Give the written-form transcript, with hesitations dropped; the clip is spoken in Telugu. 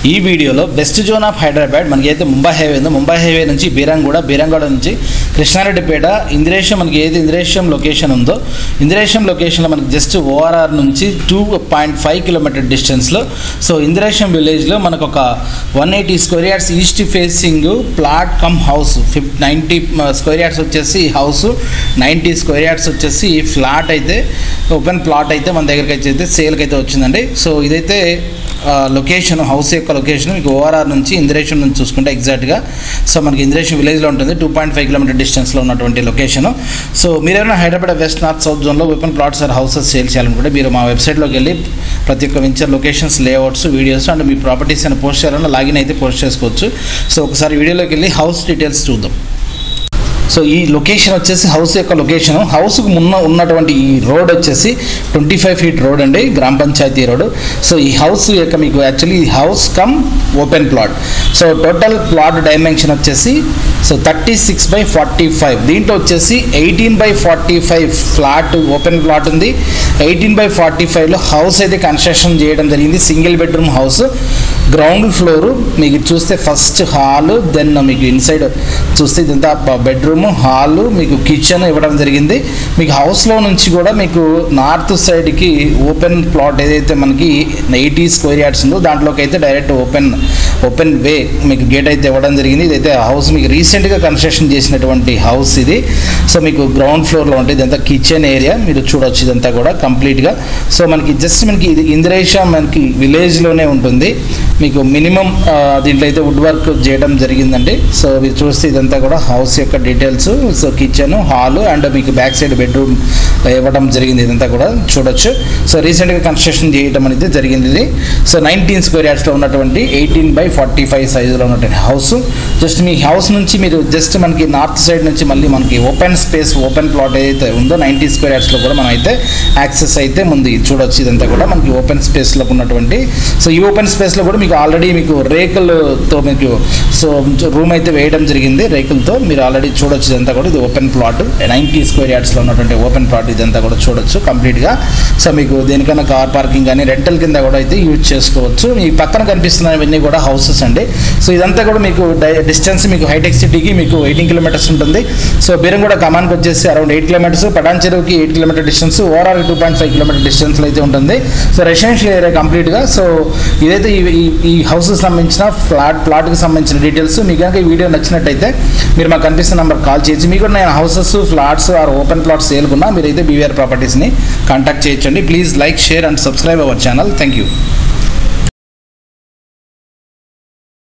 ఈ వీడియోలో వెస్ట్ జోన్ ఆఫ్ హైదరాబాద్ మనకి అయితే ముంబై హైవే ఉందో ముంబై హైవే నుంచి బీరంగూడ నుంచి కృష్ణారెడ్డిపేట ఇందిరేశం మనకి ఏది ఇందిరేశం లొకేషన్ ఉందో ఇందిరేశం లొకేషన్లో మనకి జస్ట్ ఓఆర్ఆర్ నుంచి 2.5 కిలోమీటర్ డిస్టెన్స్లో సో ఇందిరేశం విలేజ్లో మనకు ఒక 180 square yards east facing plot come house 90 square yards వచ్చేసి హౌస్ 90 స్క్వేర్ యార్డ్స్ వచ్చేసి ఫ్లాట్ అయితే ఓపెన్ ప్లాట్ అయితే మన దగ్గరికి అయితే సేల్కి అయితే వచ్చిందండి. సో ఇదైతే లొకేషన్ హౌస్ యొక్క లొకేషన్ మీకు ఓఆర్ఆర్ నుంచి ఇందిరేశం నుంచి చూసుకుంటే ఎగ్జాక్ట్గా సో మనకి ఇందిరేశం విలేజ్లో ఉంటుంది 2.5 కిలోమీటర్ డిస్టెన్స్లో ఉన్నటువంటి లొకేషను. సో మీరేమైనా హైదరాబాద్ వెస్ట్ నార్త్ సౌత్ జోన్లో open plots or houses sale చేయాలనుకుంటే మీరు మా వెబ్సైట్లోకి వెళ్ళి ప్రతి ఒక్క venture locations layouts videos and మీ ప్రాపర్టీస్ అని పోస్ట్ చేయాలన్నా లాగిన్ అయితే పోస్ట్ చేసుకోవచ్చు. సో ఒకసారి వీడియోలోకి వెళ్ళి హౌస్ డీటెయిల్స్ చూద్దాం. సో ఈ లొకేషన్ వచ్చేసి హౌస్ యొక్క లొకేషన్ హౌస్కు ఉన్నటువంటి ఈ రోడ్ వచ్చేసి 25 ఫీట్ రోడ్ అండి, గ్రామ పంచాయతీ రోడ్. సో ఈ హౌస్ యొక్క మీకు actually house cum open plot. So total plot dimension వచ్చేసి సో 36/45 దీంట్లో వచ్చేసి 18/45 ఫ్లాట్ ఓపెన్ ప్లాట్ ఉంది. 18/45లో హౌస్ అయితే కన్స్ట్రక్షన్ చేయడం జరిగింది. Single bedroom house, ground floor మీకు చూస్తే ఫస్ట్ హాల్, దెన్ మీకు ఇన్సైడ్ చూస్తే ఇదంతా బెడ్రూమ్ హాల్ మీకు కిచెన్ ఇవ్వడం జరిగింది. మీకు హౌస్లో నుంచి కూడా మీకు నార్త్ సైడ్కి ఓపెన్ ప్లాట్ ఏదైతే మనకి 80 స్క్వేర్ యార్డ్స్ ఉందో దాంట్లోకి అయితే డైరెక్ట్ ఓపెన్ వే మీకు గేట్ అయితే ఇవ్వడం జరిగింది. ఇదైతే హౌస్ మీకు రీసెంట్గా కన్స్ట్రక్షన్ చేసినటువంటి హౌస్ ఇది. సో మీకు గ్రౌండ్ ఫ్లోర్లో ఉంటుంది ఇదంతా కిచెన్ ఏరియా మీరు చూడవచ్చు ఇదంతా కూడా కంప్లీట్గా. సో మనకి జస్ట్ మనకి ఇది ఇందిరేశం మనకి విలేజ్లోనే ఉంటుంది. మీకు మినిమం దీంట్లో అయితే వుడ్ వర్క్ చేయడం జరిగిందండి. సో మీరు చూస్తే ఇదంతా కూడా హౌస్ యొక్క details. So kitchen hall and మీకు బ్యాక్ సైడ్ బెడ్రూమ్ ఇవ్వడం జరిగింది ఇదంతా కూడా చూడొచ్చు. సో రీసెంట్గా కన్స్ట్రక్షన్ చేయడం అనేది జరిగింది ఇది. సో 19 స్క్వేర్ యార్డ్స్లో ఉన్నటువంటి 18/45 సైజులో ఉన్నటువంటి హౌస్. జస్ట్ మీ హౌస్ నుంచి మీరు జస్ట్ మనకి నార్త్ సైడ్ నుంచి మళ్ళీ మనకి ఓపెన్ స్పేస్ ఓపెన్ ప్లాట్ ఏదైతే ఉందో 90 స్క్వేర్ యార్డ్స్లో కూడా మనం అయితే యాక్సెస్ అయితే ముందు చూడొచ్చు. ఇదంతా కూడా మనకి ఓపెన్ స్పేస్లో ఉన్నటువంటి సో ఈ ఓపెన్ స్పేస్లో కూడా మీకు ఆల్రెడీ మీకు రేకులతో మీకు సో రూమ్ అయితే వేయడం జరిగింది రేకులతో. మీరు ఆల్రెడీ చూడొచ్చు ఇదంతా కూడా ఇది ఓపెన్ ప్లాట్ 90 స్క్వేర్ యార్డ్స్లో ఉన్నటువంటి ఓపెన్ ప్లాట్ ఇదంతా కూడా చూడొచ్చు కంప్లీట్గా. సో మీకు దేనికైనా కార్ పార్కింగ్ కానీ రెంటల్ కింద కూడా అయితే యూజ్ చేసుకోవచ్చు. మీ పక్కన కనిపిస్తున్నవన్నీ కూడా హౌసెస్ అండి. సో ఇదంతా కూడా మీకు డిస్టెన్స్ మీకు హైటెక్ సిటీకి మీకు 18 కిలోమీటర్స్ ఉంటుంది. సో బీరంగూడ కమాన్కి వచ్చేసి అరౌండ్ 8 కిలోమీటర్స్, పటాన్ చెరువుకి 8 కిలోమీటర్ డిస్టెన్స్, ఓవరాల్ 2.5 కిలోమీటర్ డిస్టెన్స్లో అయితే ఉంటుంది. సో రెసిడెన్షియల్ ఏరియా కంప్లీట్గా. సో ఇదైతే ఈ హౌస్కి సంబంధించిన ప్లాట్కి సంబంధించిన డీటెయిల్స్. మీకు కనుక ఈ వీడియో నచ్చినట్టయితే మీరు మాకు కనిపిస్తున్న నెంబర్ కాల్ చేయొచ్చు. మీకు కూడా నేను houses flats or open plots సేల్కున్నా మీరైతే బీవీఆర్ ప్రాపర్టీస్ని కాంటాక్ట్ చేయొచ్చండి. Please like, share and subscribe our channel. Thank you.